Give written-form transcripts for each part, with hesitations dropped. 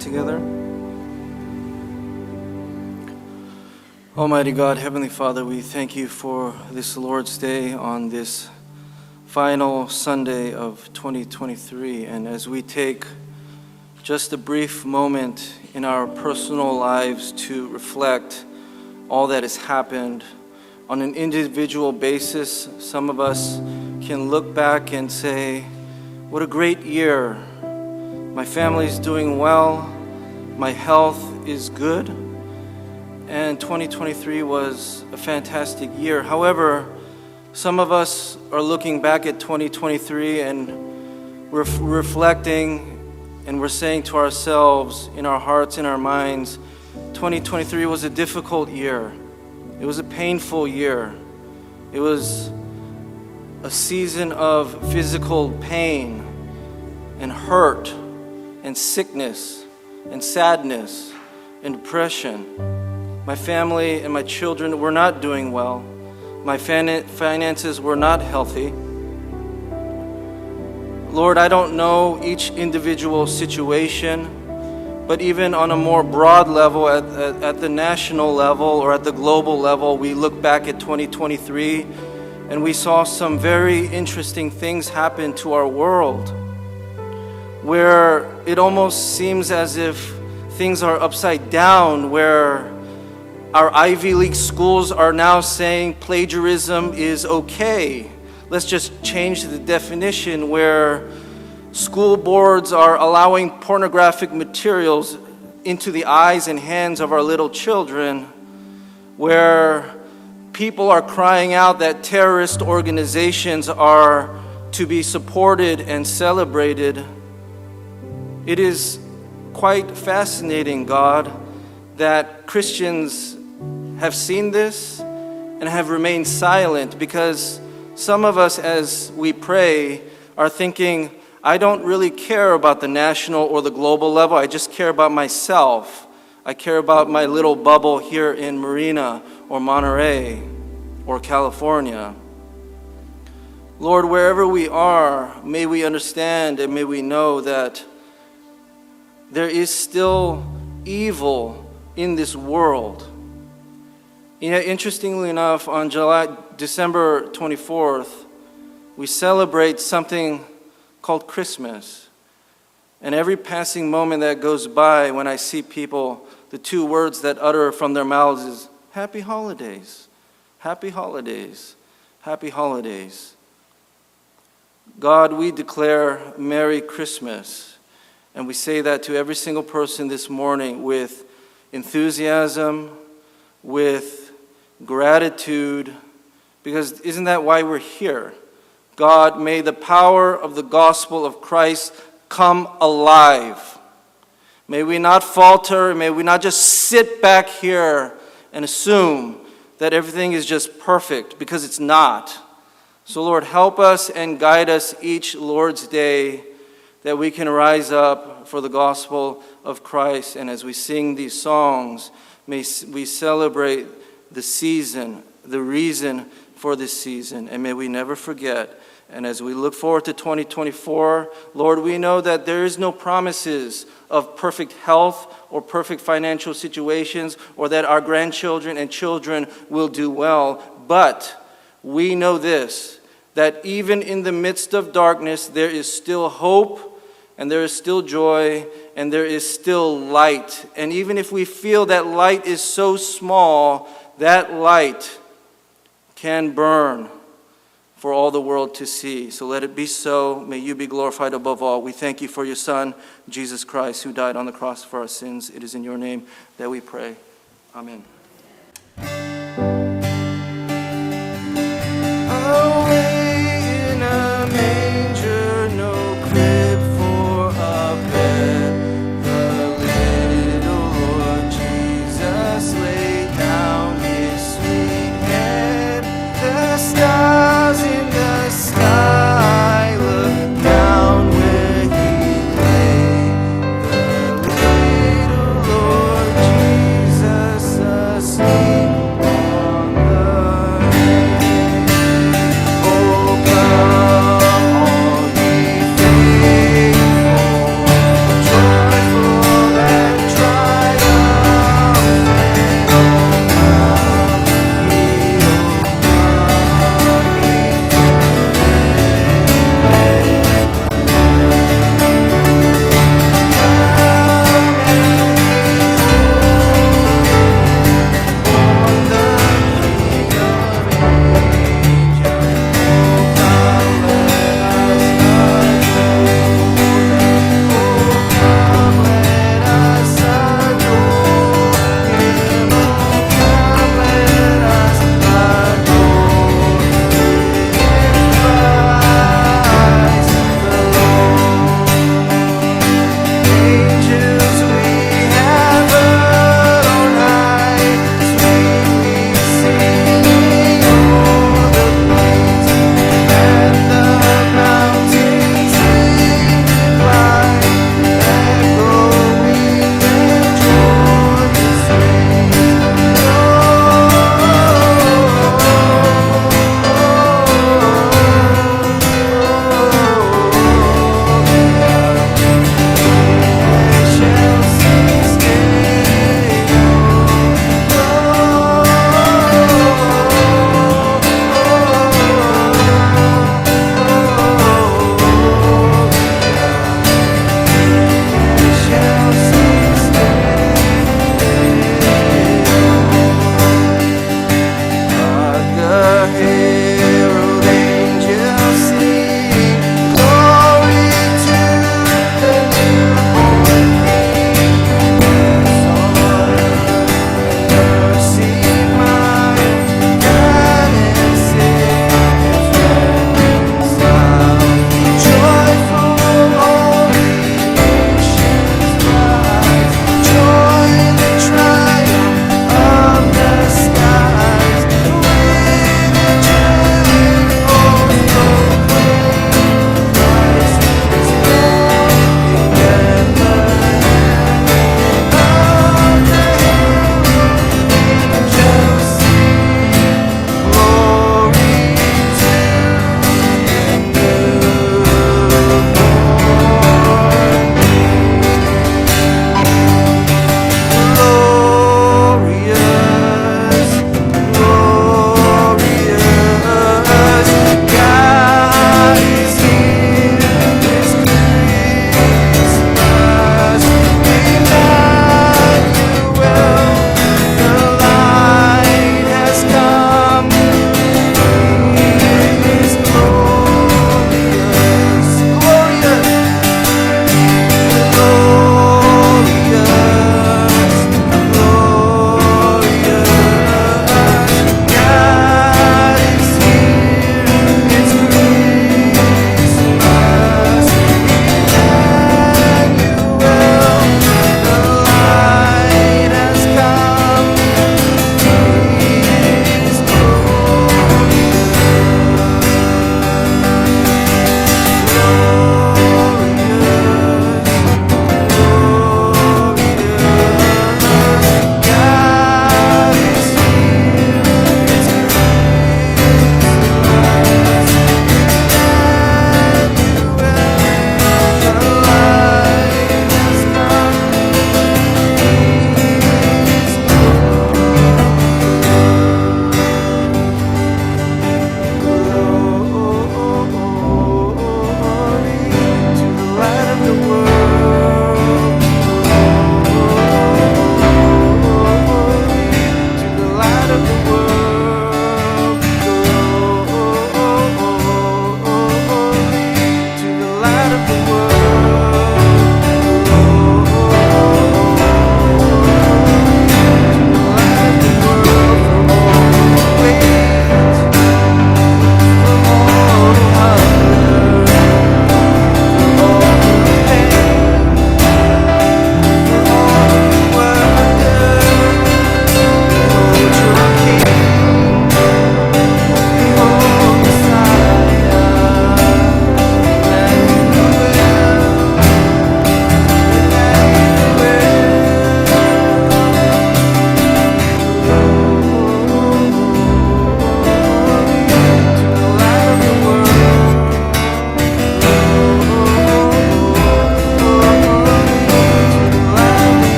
Together. Almighty God, Heavenly Father, we thank you for this Lord's Day on this final Sunday of 2023. And as we take just a brief moment in our personal lives to reflect all that has happened on an individual basis, some of us can look back and say, what a great year. My family's doing well, my health is good, and 2023 was a fantastic year. However, some of us are looking back at 2023 and we're reflecting and we're saying to ourselves in our hearts, in our minds, 2023 was a difficult year. It was a painful year. It was a season of physical pain and hurt and sickness and sadness and depression. My family and my children were not doing well. My finances were not healthy. Lord, I don't know each individual situation, but even on a more broad level, at the national level or at the global level, we look back at 2023 and we saw some very interesting things happen to our world, where it almost seems as if things are upside down, where our Ivy League schools are now saying plagiarism is okay. Let's just change the definition, where school boards are allowing pornographic materials into the eyes and hands of our little children, where people are crying out that terrorist organizations are to be supported and celebrated. It is quite fascinating, God, that Christians have seen this and have remained silent, because some of us, as we pray, are thinking, I don't really care about the national or the global level. I just care about myself. I care about my little bubble here in Marina or Monterey or California. Lord, wherever we are, may we understand and may we know that there is still evil in this world. Interestingly enough, on December 24th, we celebrate something called Christmas. And every passing moment that goes by, when I see people, the two words that utter from their mouths is, Happy Holidays, Happy Holidays, Happy Holidays. God, we declare Merry Christmas. And we say that to every single person this morning with enthusiasm, with gratitude, because isn't that why we're here? God, may the power of the gospel of Christ come alive. May we not falter, may we not just sit back here and assume that everything is just perfect, because it's not. So Lord, help us and guide us each Lord's Day, that we can rise up for the gospel of Christ. And as we sing these songs, may we celebrate the season, the reason for this season, and may we never forget. And as we look forward to 2024, Lord, we know that there is no promises of perfect health or perfect financial situations, or that our grandchildren and children will do well. But we know this, that even in the midst of darkness, there is still hope, and there is still joy, and there is still light. And even if we feel that light is so small, that light can burn for all the world to see. So let it be so. May you be glorified above all. We thank you for your Son, Jesus Christ, who died on the cross for our sins. It is in your name that we pray. Amen. Away in a manger, no crib for a bed, the little Lord Jesus laid down his sweet head. The stars in the sky look down where he lay. The little Lord Jesus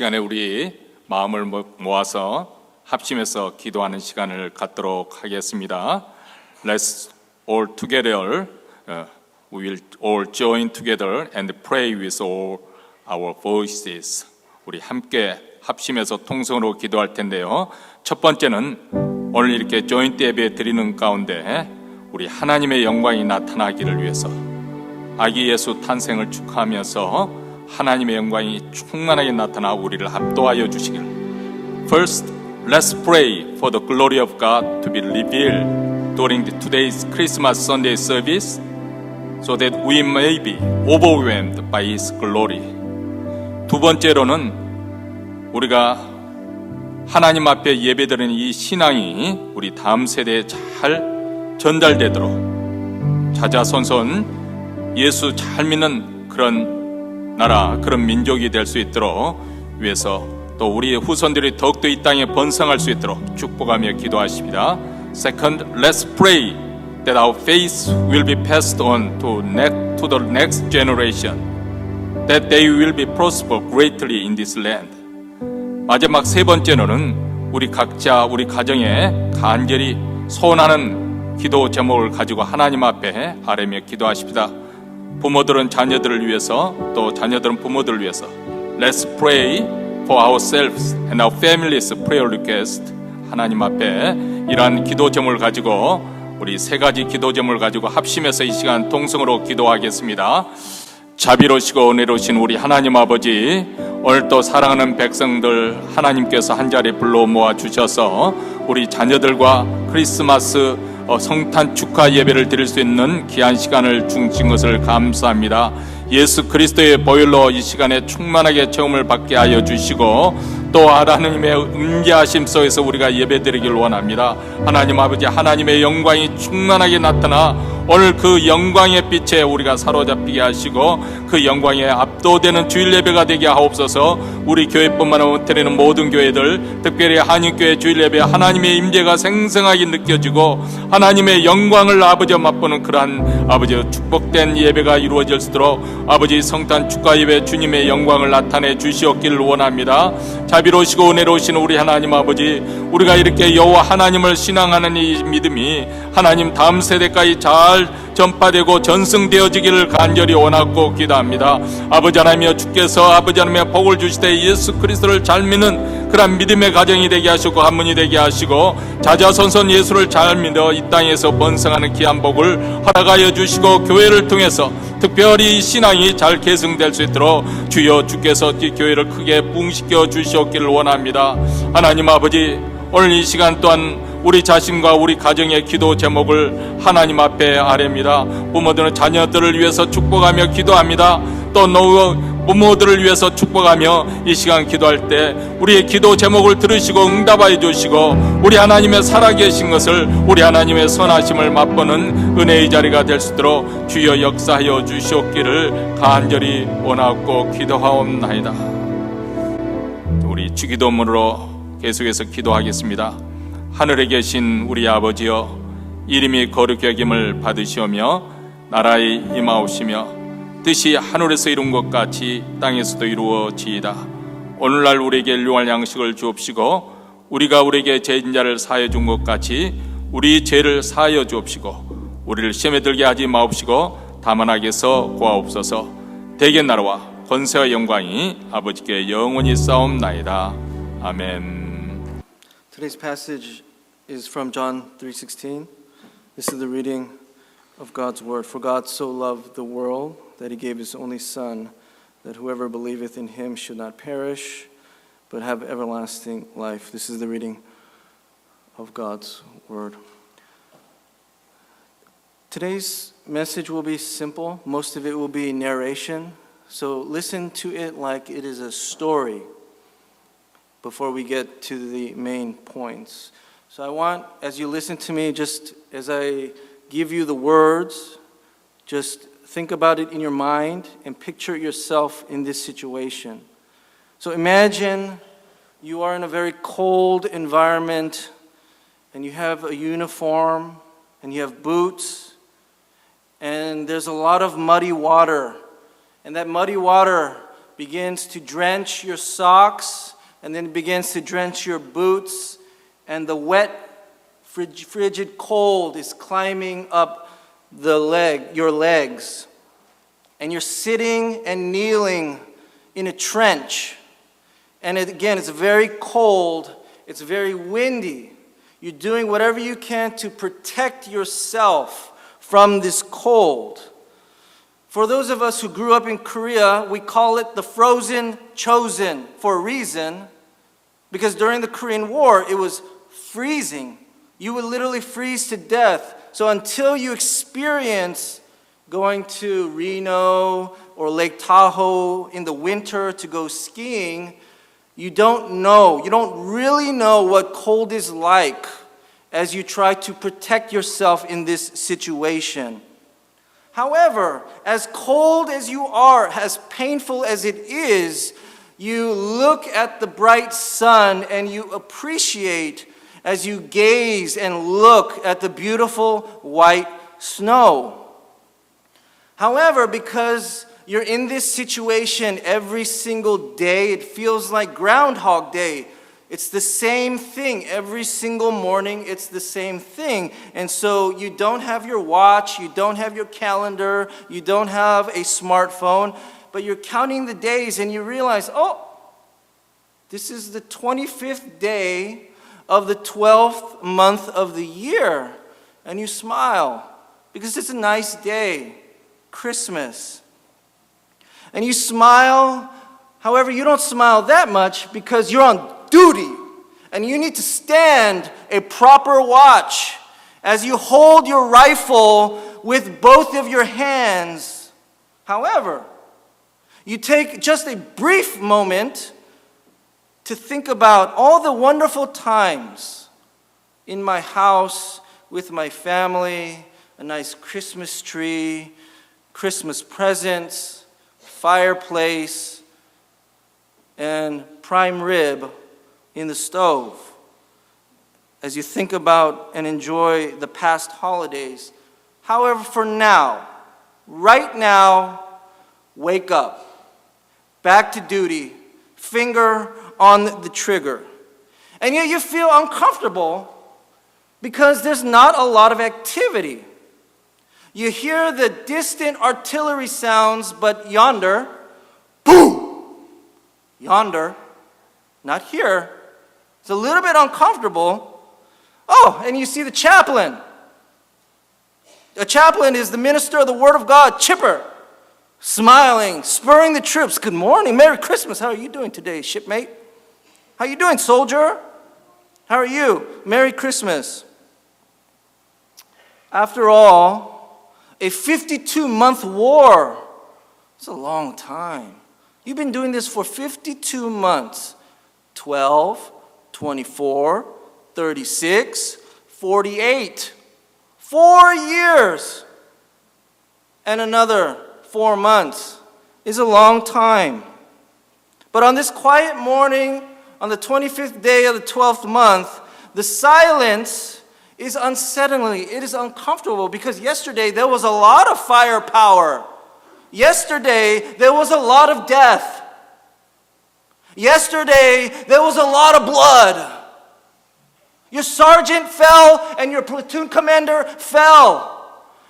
시간에 우리 마음을 모아서 합심해서 기도하는 시간을 갖도록 하겠습니다. Let's all together, we will all join together and pray with all our voices. 우리 함께 합심해서 통성으로 기도할 텐데요. 첫 번째는 오늘 이렇게 조인트 예배 드리는 가운데 우리 하나님의 영광이 나타나기를 위해서 아기 예수 탄생을 축하하면서 하나님의 영광이 충만하게 나타나 우리를 압도하여 주시길. First, let's pray for the glory of God to be revealed during today's Christmas Sunday service so that we may be overwhelmed by His glory. 두 번째로는 우리가 하나님 앞에 예배드리는 이 신앙이 우리 다음 세대에 잘 전달되도록 자자손손 예수 잘 믿는 그런 나라, 그런 민족이 될 수 있도록 위해서 또 우리의 후손들이 더욱더 이 땅에 번성할 수 있도록 축복하며 기도하십니다. Second, let's pray that our faith will be passed on to the next generation, that they will be prosper greatly in this land. 마지막 세 번째로는 우리 각자 우리 가정에 간절히 소원하는 기도 제목을 가지고 하나님 앞에 아뢰며 기도하십니다. 부모들은 자녀들을 위해서 또 자녀들은 부모들을 위해서 Let's pray for ourselves and our families prayer request. 하나님 앞에 이러한 기도 제목을 가지고 우리 세 가지 기도 제목을 가지고 합심해서 이 시간 통성으로 기도하겠습니다. 자비로우시고 은혜로우신 우리 하나님 아버지, 오늘 또 사랑하는 백성들 하나님께서 한자리에 불러 모아 주셔서 우리 자녀들과 크리스마스 성탄 축하 예배를 드릴 수 있는 귀한 시간을 주신 것을 감사합니다. 예수 그리스도의 보혈로 이 시간에 충만하게 체험을 받게 하여 주시고 또 하나님의 은혜하심 속에서 우리가 예배드리길 원합니다. 하나님 아버지, 하나님의 영광이 충만하게 나타나 오늘 그 영광의 빛에 우리가 사로잡히게 하시고 그 영광에 압도되는 주일 예배가 되게 하옵소서. 우리 교회뿐만 아니라 드리는 모든 교회들, 특별히 한인교회 주일 예배 하나님의 임재가 생생하게 느껴지고 하나님의 영광을 아버지 맛보는 그러한 아버지 축복된 예배가 이루어질 수 있도록 아버지 성탄 축하 예배 주님의 영광을 나타내 주시옵기를 원합니다. 자비로우시고 은혜로우신 우리 하나님 아버지, 우리가 이렇게 여호와 하나님을 신앙하는 이 믿음이 하나님 다음 세대까지 잘 전파되고 전승되어지기를 간절히 원하고 기도합니다. 아버지 하나님이여, 주께서 아버지 하나님의 복을 주시되 예수 그리스도를 잘 믿는 그런 믿음의 가정이 되게 하시고 한문이 되게 하시고 자자손손 예수를 잘 믿어 이 땅에서 번성하는 귀한 복을 허락하여 주시고 교회를 통해서 특별히 신앙이 잘 계승될 수 있도록 주여 주께서 이 교회를 크게 부흥시켜 주시옵기를 원합니다. 하나님 아버지, 오늘 이 시간 또한 우리 자신과 우리 가정의 기도 제목을 하나님 앞에 아뢰입니다. 부모들은 자녀들을 위해서 축복하며 기도합니다. 또 부모들을 위해서 축복하며 이 시간 기도할 때 우리의 기도 제목을 들으시고 응답하여 주시고 우리 하나님의 살아계신 것을, 우리 하나님의 선하심을 맛보는 은혜의 자리가 될 수 있도록 주여 역사하여 주시옵기를 간절히 원하고 기도하옵나이다. 우리 주기도문으로 계속해서 기도하겠습니다. 하늘에 계신 우리 아버지여, 이름이 거룩히 여김을 받으시오며 나라에 임하옵시며 뜻이 하늘에서 이룬 것 같이 땅에서도 이루어지이다. 오늘날 우리에게 일용할 양식을 주옵시고 우리가 우리에게 죄인 자를 사하여 준 것 같이 우리 죄를 사하여 주옵시고 우리를 시험에 들게 하지 마옵시고 다만 악에서 구하옵소서. 대개 나라와 권세와 영광이 아버지께 영원히 싸움나이다. 아멘. Today's passage is from John 3:16. This is the reading of God's word. For God so loved the world that he gave his only Son, that whoever believeth in him should not perish, but have everlasting life. This is the reading of God's word. Today's message will be simple. Most of it will be narration. So listen to it like it is a story before we get to the main points. So I want, as you listen to me, just as I give you the words, just think about it in your mind and picture yourself in this situation. So imagine you are in a very cold environment and you have a uniform and you have boots and there's a lot of muddy water, and that muddy water begins to drench your socks, and then it begins to drench your boots, and the wet, frigid cold is climbing up your legs. And you're sitting and kneeling in a trench. And again, it's very cold, it's very windy. You're doing whatever you can to protect yourself from this cold. For those of us who grew up in Korea, we call it the frozen chosen for a reason, because during the Korean War, it was freezing. You would literally freeze to death. So until you experience going to Reno or Lake Tahoe in the winter to go skiing, you don't really know what cold is like as you try to protect yourself in this situation. However, as cold as you are, as painful as it is, you look at the bright sun and you appreciate as you gaze and look at the beautiful white snow. However, because you're in this situation every single day, it feels like Groundhog Day. It's the same thing. Every single morning, it's the same thing. And so you don't have your watch, you don't have your calendar, you don't have a smartphone, but you're counting the days and you realize, oh, this is the 25th day of the 12th month of the year. And you smile because it's a nice day, Christmas. And you smile, however, you don't smile that much because you're on duty. And you need to stand a proper watch as you hold your rifle with both of your hands. However, you take just a brief moment to think about all the wonderful times in my house with my family, a nice Christmas tree, Christmas presents, fireplace, and prime rib in the stove. As you think about and enjoy the past holidays. However, for now, right now, wake up. Back to duty, finger on the trigger. And yet you feel uncomfortable because there's not a lot of activity. You hear the distant artillery sounds, but yonder, boom! Yonder, not here. It's a little bit uncomfortable. Oh, and you see the chaplain. A chaplain is the minister of the Word of God, chipper, smiling, spurring the troops. Good morning, Merry Christmas. How are you doing today, shipmate? How are you doing, soldier? How are you? Merry Christmas. After all, a 52-month war, it's a long time. You've been doing this for 52 months. 12, 24, 36, 48. 4 years and another 4 months is a long time. But on this quiet morning, on the 25th day of the 12th month, the silence is unsettling. It is uncomfortable because yesterday there was a lot of firepower. Yesterday there was a lot of death. Yesterday there was a lot of blood. Your sergeant fell and your platoon commander fell.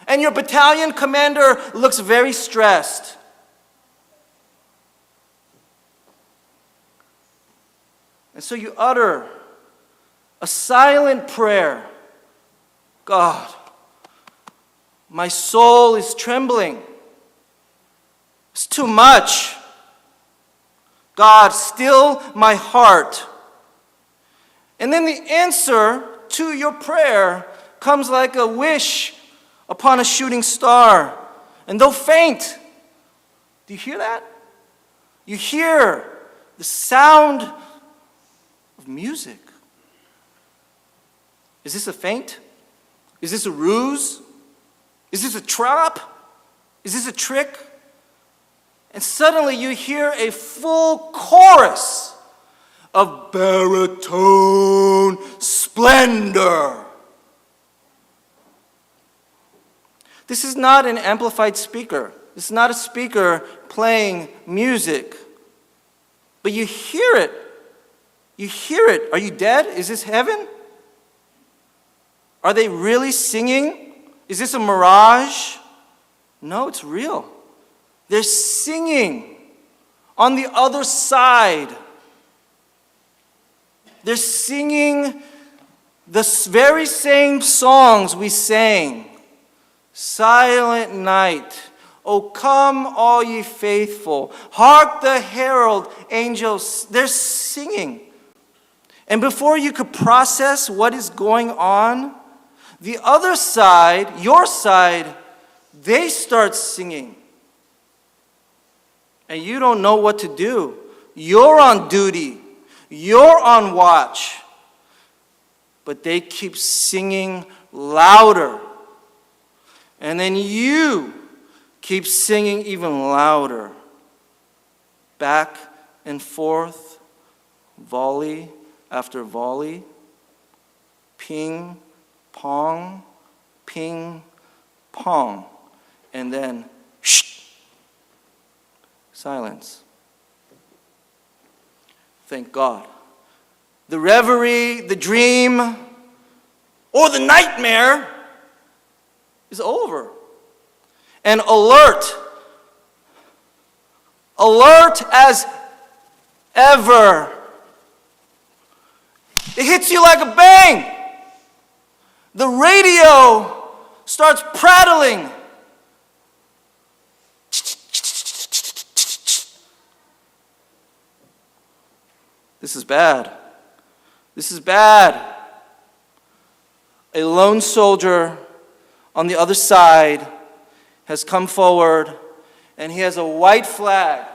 And your battalion commander looks very stressed. And so you utter a silent prayer. God, my soul is trembling. It's too much. God, still my heart. And then the answer to your prayer comes like a wish upon a shooting star. And though faint, do you hear that? You hear the sound of music. Is this a feint? Is this a ruse? Is this a trap? Is this a trick? And suddenly you hear a full chorus of baritone splendor. This is not an amplified speaker. This is not a speaker playing music. But you hear it. You hear it. Are you dead? Is this heaven? Are they really singing? Is this a mirage? No, it's real. They're singing on the other side. They're singing the very same songs we sang. Silent night. O come, all ye faithful. Hark the herald angels. They're singing. And before you could process what is going on, the other side, your side, they start singing. And you don't know what to do. You're on duty. You're on watch. But they keep singing louder. And then you keep singing even louder. Back and forth, volley after volley. Ping, pong, ping, pong. And then, shh, silence. Thank God. The reverie, the dream, or the nightmare is over. And alert as ever. It hits you like a bang. The radio starts prattling. This is bad. This is bad. A lone soldier on the other side has come forward, and he has a white flag,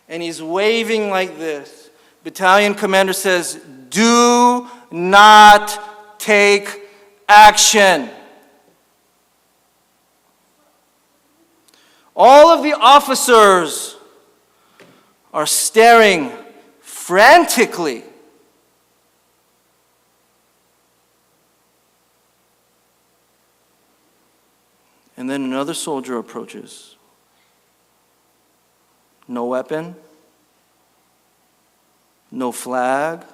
and he's waving like this. Battalion commander says, "Do not take action." All of the officers are staring frantically. And then another soldier approaches. No weapon, no flag,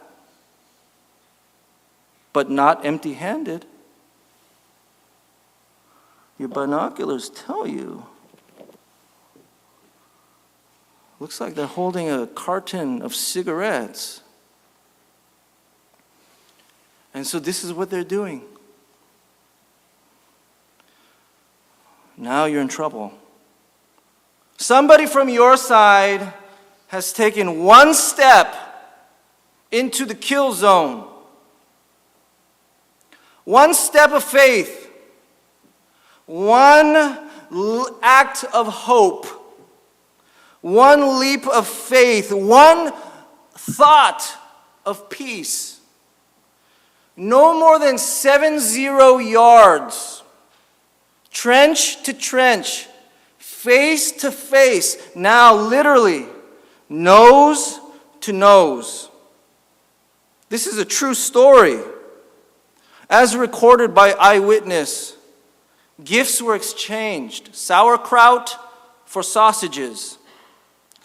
but not empty-handed. Your binoculars tell you. Looks like they're holding a carton of cigarettes. And so this is what they're doing. Now you're in trouble. Somebody from your side has taken one step into the kill zone. One step of faith. One act of hope. One leap of faith. One thought of peace. No more than 70 yards. Trench to trench, face to face, now literally, nose to nose. This is a true story. As recorded by eyewitness, gifts were exchanged. Sauerkraut for sausages,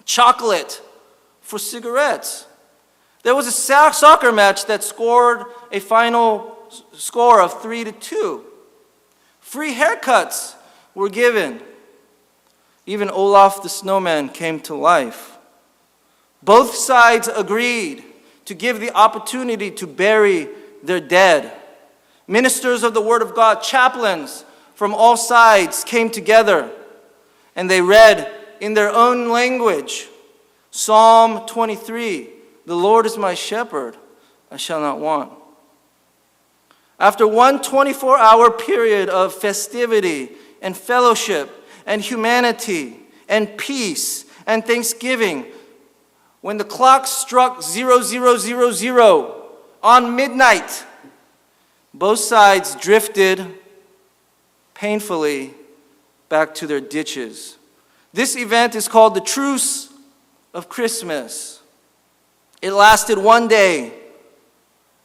chocolate for cigarettes. There was a soccer match that scored a final score of 3-2. Free haircuts were given. Even Olaf the snowman came to life. Both sides agreed to give the opportunity to bury their dead. Ministers of the Word of God, chaplains from all sides came together, and they read in their own language Psalm 23, "The Lord is my shepherd, I shall not want." After one 24-hour period of festivity and fellowship and humanity and peace and thanksgiving, when the clock struck 0000 on midnight, both sides drifted painfully back to their ditches. This event is called the Truce of Christmas. It lasted one day.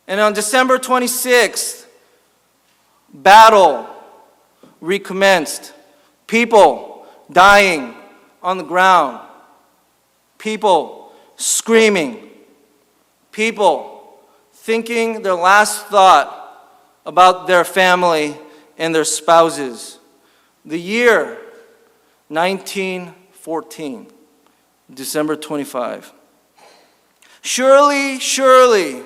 And on December 26th, battle recommenced. People dying on the ground. People screaming, people thinking their last thought about their family and their spouses. The year 1914, December 25. Surely, surely,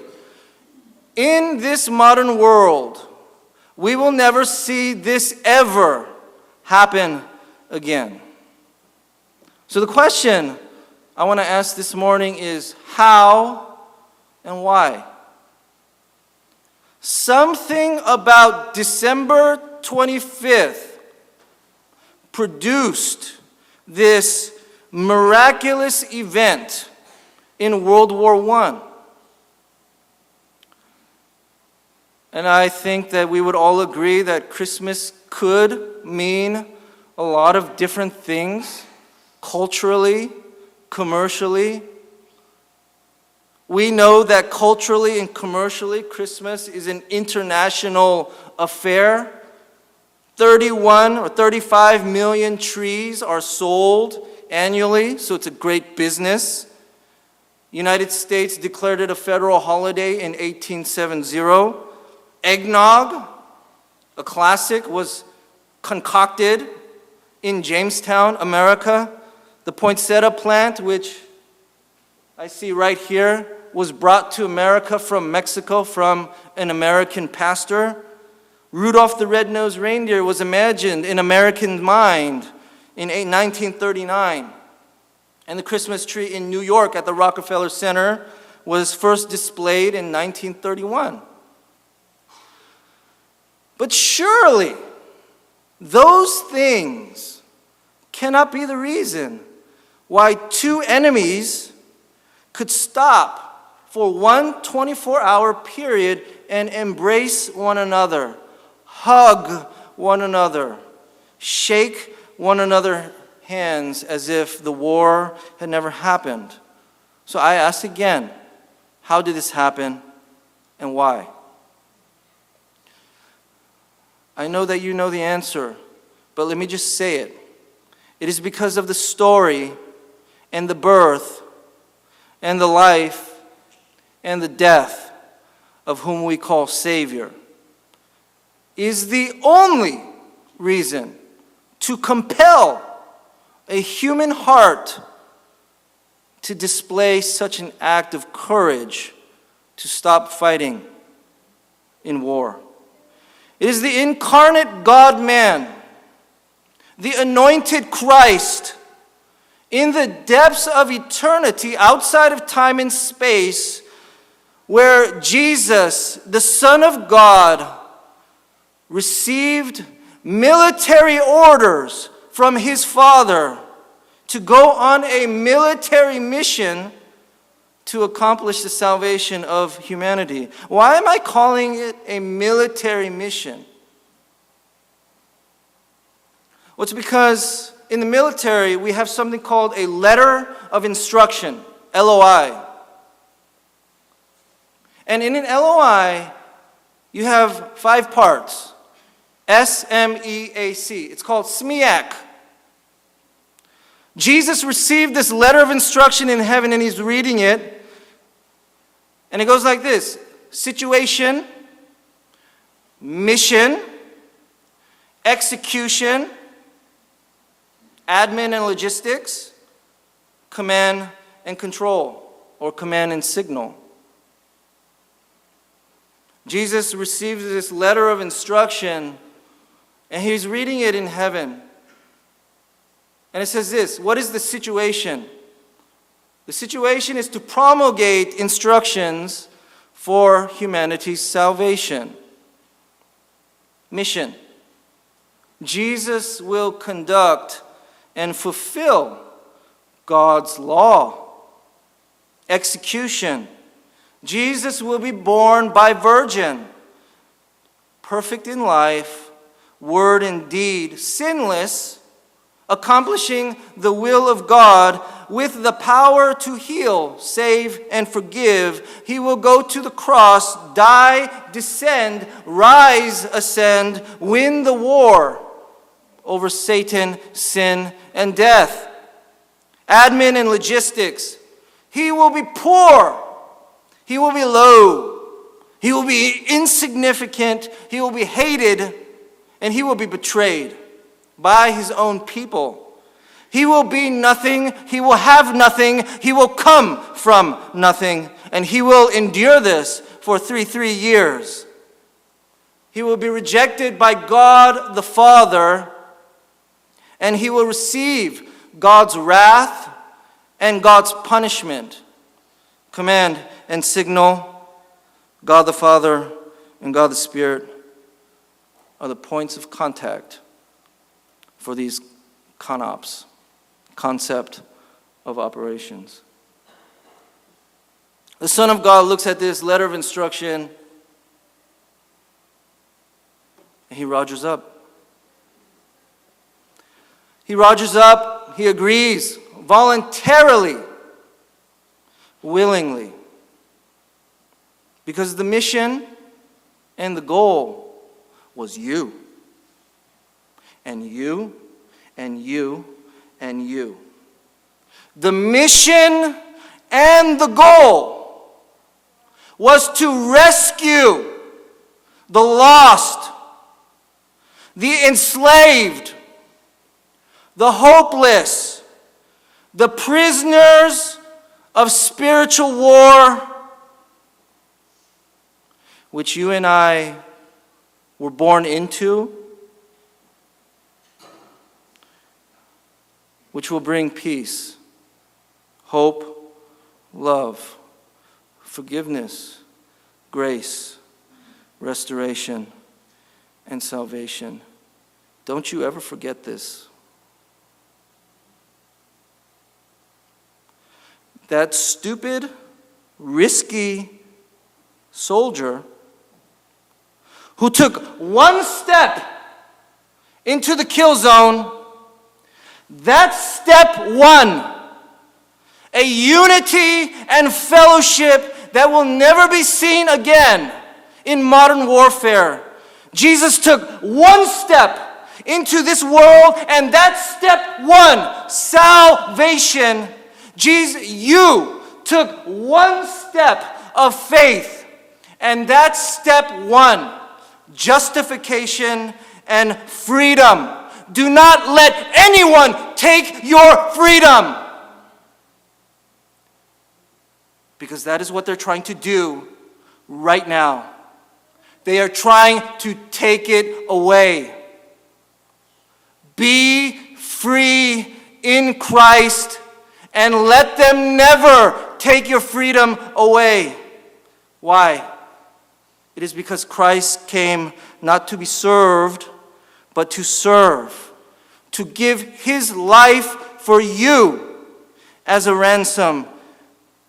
in this modern world, we will never see this ever happen again. So the question I want to ask this morning is how and why? Something about December 25th produced this miraculous event in World War I. And I think that we would all agree that Christmas could mean a lot of different things, culturally, commercially. We know that culturally and commercially, Christmas is an international affair. 31 or 35 million trees are sold annually, so it's a great business. United States declared it a federal holiday in 1870. Eggnog, a classic, was concocted in Jamestown, America. The poinsettia plant, which I see right here, was brought to America from Mexico from an American pastor. Rudolph the Red-Nosed Reindeer was imagined in American mind in 1939. And the Christmas tree in New York at the Rockefeller Center was first displayed in 1931. But surely, those things cannot be the reason why two enemies could stop for one 24-hour period and embrace one another, hug one another, shake one another's hands as if the war had never happened. So I ask again, how did this happen and why? I know that you know the answer, but let me just say it. It is because of the story and the birth and the life and the death of whom we call Savior is the only reason to compel a human heart to display such an act of courage to stop fighting in war. It is the incarnate God-man, the anointed Christ, in the depths of eternity, outside of time and space, where Jesus, the Son of God, received military orders from his Father to go on a military mission to accomplish the salvation of humanity. Why am I calling it a military mission? Well, it's because in the military we have something called a letter of instruction, LOI. And in an LOI, you have 5 parts. SMEAC. It's called SMEAC. Jesus received this letter of instruction in heaven and he's reading it. And it goes like this: situation, mission, execution, admin and logistics, command and control, or command and signal. Jesus receives this letter of instruction and he's reading it in heaven. And it says this: what is the situation? The situation is to promulgate instructions for humanity's salvation. Mission: Jesus will conduct and fulfill God's law. Execution: Jesus will be born by virgin, perfect in life, word and deed, sinless, accomplishing the will of God with the power to heal, save, and forgive. He will go to the cross, die, descend, rise, ascend, win the war over Satan, sin, and death. Admin and logistics: He will be poor. He will be low. He will be insignificant. He will be hated. And he will be betrayed by his own people. He will be nothing. He will have nothing. He will come from nothing. And he will endure this for 3 years. He will be rejected by God the Father. And he will receive God's wrath and God's punishment. Command and signal, God the Father and God the Spirit are the points of contact for these CONOPS, concept of operations. The Son of God looks at this letter of instruction and he rogers up. He rogers up, he agrees voluntarily, willingly. Because the mission and the goal was you. And you, and you, and you. The mission and the goal was to rescue the lost, the enslaved, the hopeless, the prisoners of spiritual war, which you and I were born into, which will bring peace, hope, love, forgiveness, grace, restoration, and salvation. Don't you ever forget this. That stupid, risky soldier who took one step into the kill zone, that step won a unity and fellowship that will never be seen again in modern warfare. Jesus took one step into this world, and that step won salvation. You took one step of faith, and that step won justification and freedom. Do not let anyone take your freedom, because that is what they're trying to do right now. They are trying to take it away. Be free in Christ, and let them never take your freedom away. Why? It is because Christ came not to be served, but to serve, to give his life for you as a ransom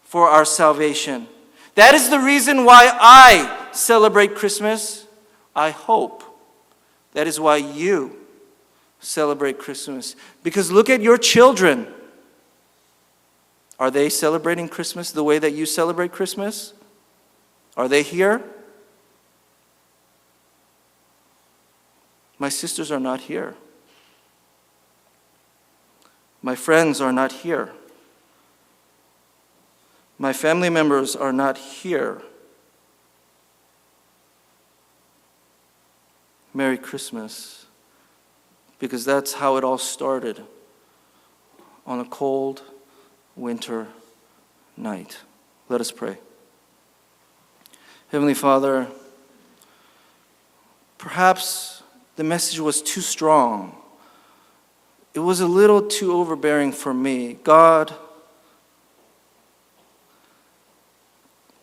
for our salvation. That is the reason why I celebrate Christmas. I hope that is why you celebrate Christmas. Because look at your children. Are they celebrating Christmas the way that you celebrate Christmas? Are they here? My sisters are not here. My friends are not here. My family members are not here. Merry Christmas, because that's how it all started on a cold winter night. Let us pray. Heavenly Father, perhaps the message was too strong. It was a little too overbearing for me. God,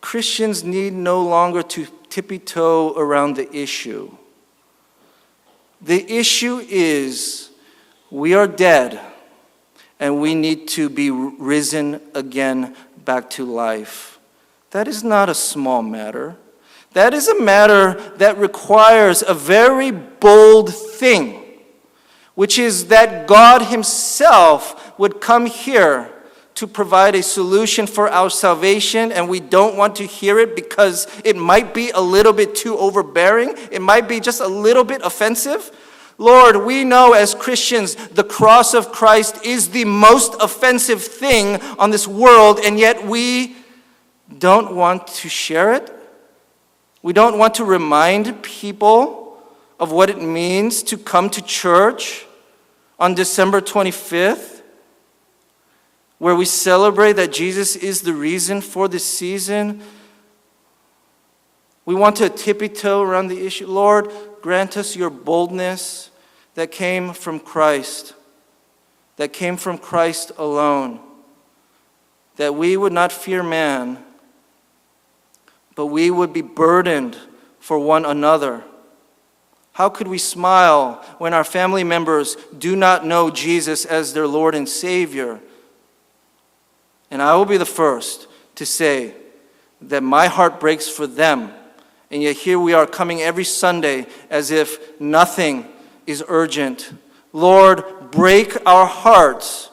Christians need no longer to tippy-toe around the issue. The issue is we are dead and we need to be risen again back to life. That is not a small matter. That is a matter that requires a very bold thing, which is that God himself would come here to provide a solution for our salvation, and we don't want to hear it because it might be a little bit too overbearing. It might be just a little bit offensive. Lord, we know as Christians the cross of Christ is the most offensive thing on this world, and yet we don't want to share it. We don't want to remind people of what it means to come to church on December 25th, where we celebrate that Jesus is the reason for this season. We want to tippy-toe around the issue. Lord, grant us your boldness that came from Christ alone, that we would not fear man, but we would be burdened for one another. How could we smile when our family members do not know Jesus as their Lord and Savior? And I will be the first to say that my heart breaks for them. And yet here we are coming every Sunday as if nothing is urgent. Lord, break our hearts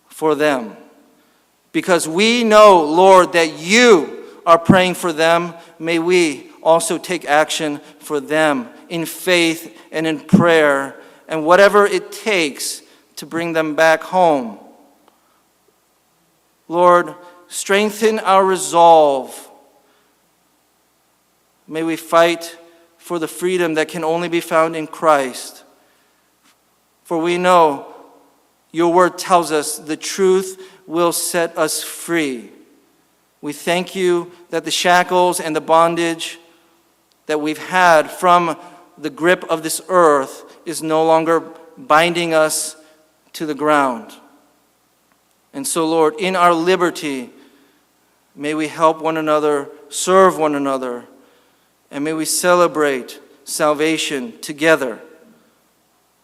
for them. Because we know, Lord, that you are praying for them. May we also take action for them in faith and in prayer and whatever it takes to bring them back home. Lord, strengthen our resolve. May we fight for the freedom that can only be found in Christ. For we know your word tells us the truth will set us free. We thank you that the shackles and the bondage that we've had from the grip of this earth is no longer binding us to the ground. And so, Lord, in our liberty, may we help one another, serve one another, and may we celebrate salvation together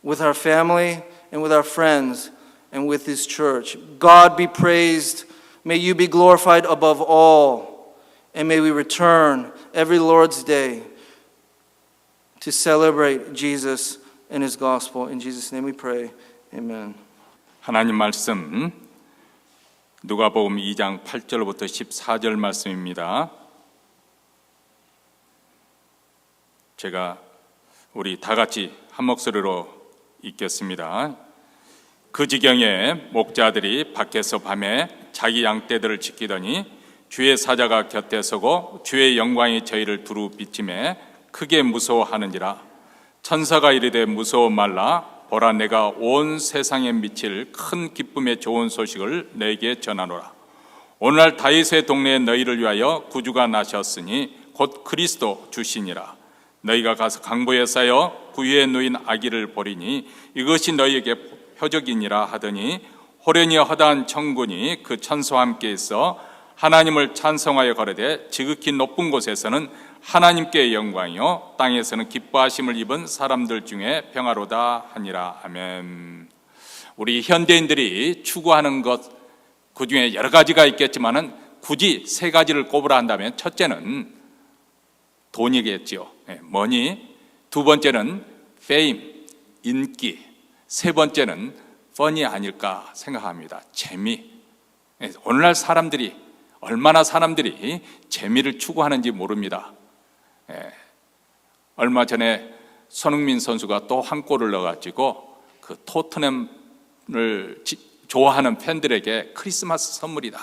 with our family and with our friends and with this church. God be praised. May you be glorified above all. And may we return every Lord's Day to celebrate Jesus and his gospel. In Jesus' name we pray. Amen. 하나님 말씀 누가복음 2장 8절부터 14절 말씀입니다. 제가 우리 다 같이 한 목소리로 읽겠습니다. 그 지경에 목자들이 밖에서 밤에 자기 양떼들을 지키더니 주의 사자가 곁에 서고 주의 영광이 저희를 두루 비치매 크게 무서워하는지라. 천사가 이르되 무서워 말라. 보라, 내가 온 세상에 미칠 큰 기쁨의 좋은 소식을 내게 전하노라. 오늘날 다윗의 동네에 너희를 위하여 구주가 나셨으니 곧 그리스도 주시니라. 너희가 가서 강보에 쌓여 구유에 누인 아기를 보리니 이것이 너희에게 표적이니라 하더니 호련히 허다한 천군이 그 천사와 함께 있어 하나님을 찬송하여 가로되 지극히 높은 곳에서는 하나님께 영광이요 땅에서는 기뻐하심을 입은 사람들 중에 평화로다 하니라. 아멘. 우리 현대인들이 추구하는 것 그중에 여러 가지가 있겠지만은 굳이 세 가지를 꼽으라 한다면 첫째는 돈이겠지요. 머니. 두 번째는 fame, 인기. 세 번째는 fun이 아닐까 생각합니다. 재미. 오늘날 사람들이 얼마나 사람들이 재미를 추구하는지 모릅니다. 얼마 전에 손흥민 선수가 또 한 골을 넣어가지고 그 토트넘을 좋아하는 팬들에게 크리스마스 선물이다.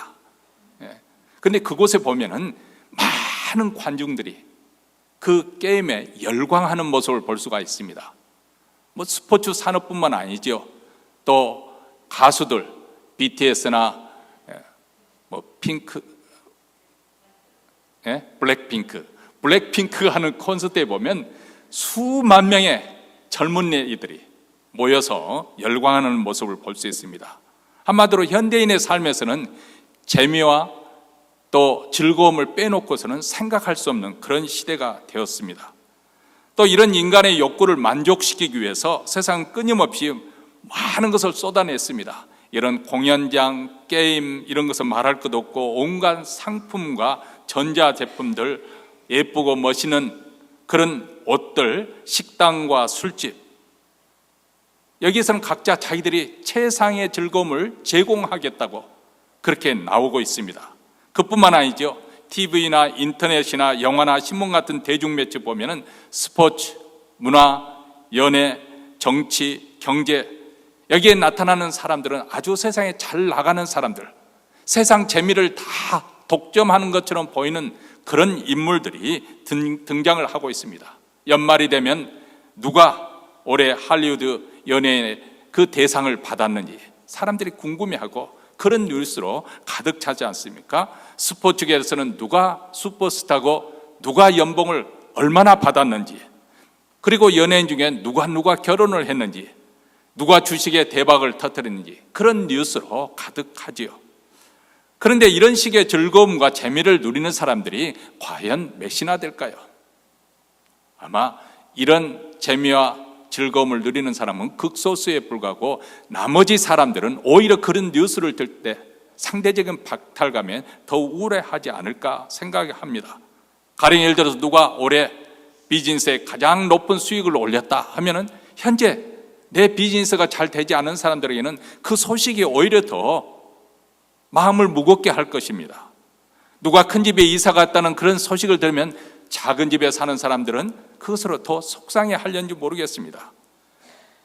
근데 그곳에 보면은 많은 관중들이 그 게임에 열광하는 모습을 볼 수가 있습니다. 뭐 스포츠 산업뿐만 아니죠. 또 가수들 BTS나 뭐 핑크, 블랙핑크 하는 콘서트에 보면 수만 명의 젊은 애들이 모여서 열광하는 모습을 볼 수 있습니다. 한마디로 현대인의 삶에서는 재미와 또 즐거움을 빼놓고서는 생각할 수 없는 그런 시대가 되었습니다. 또 이런 인간의 욕구를 만족시키기 위해서 세상은 끊임없이 많은 것을 쏟아냈습니다. 이런 공연장, 게임 이런 것은 말할 것도 없고 온갖 상품과 전자제품들, 예쁘고 멋있는 그런 옷들, 식당과 술집, 여기에서는 각자 자기들이 최상의 즐거움을 제공하겠다고 그렇게 나오고 있습니다. 그뿐만 아니죠. TV나 인터넷이나 영화나 신문 같은 대중매체 보면은 스포츠, 문화, 연애, 정치, 경제, 여기에 나타나는 사람들은 아주 세상에 잘 나가는 사람들, 세상 재미를 다 독점하는 것처럼 보이는 그런 인물들이 등장을 하고 있습니다. 연말이 되면 누가 올해 할리우드 연예인의 그 대상을 받았는지 사람들이 궁금해하고 그런 뉴스로 가득 차지 않습니까? 스포츠계에서는 누가 슈퍼스타고 누가 연봉을 얼마나 받았는지, 그리고 연예인 중에 누가 결혼을 했는지, 누가 주식에 대박을 터뜨렸는지 그런 뉴스로 가득하지요. 그런데 이런 식의 즐거움과 재미를 누리는 사람들이 과연 몇이나 될까요? 아마 이런 재미와 즐거움을 누리는 사람은 극소수에 불과하고 나머지 사람들은 오히려 그런 뉴스를 들 때 상대적인 박탈감에 더 우울해하지 않을까 생각합니다. 가령 예를 들어서 누가 올해 비즈니스에 가장 높은 수익을 올렸다 하면은 현재 내 비즈니스가 잘 되지 않은 사람들에게는 그 소식이 오히려 더 마음을 무겁게 할 것입니다. 누가 큰 집에 이사 갔다는 그런 소식을 들으면 작은 집에 사는 사람들은 그것으로 더 속상해 하려는지 모르겠습니다.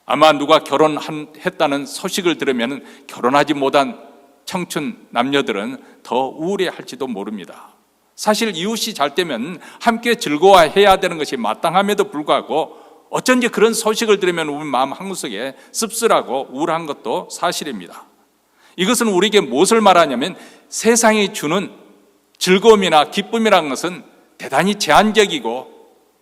아마 누가 결혼했다는 소식을 들으면 결혼하지 못한 청춘 남녀들은 더 우울해 할지도 모릅니다. 사실 이웃이 잘 되면 함께 즐거워해야 되는 것이 마땅함에도 불구하고 어쩐지 그런 소식을 들으면 우리 마음 한구석에 씁쓸하고 우울한 것도 사실입니다. 이것은 우리에게 무엇을 말하냐면 세상이 주는 즐거움이나 기쁨이라는 것은 대단히 제한적이고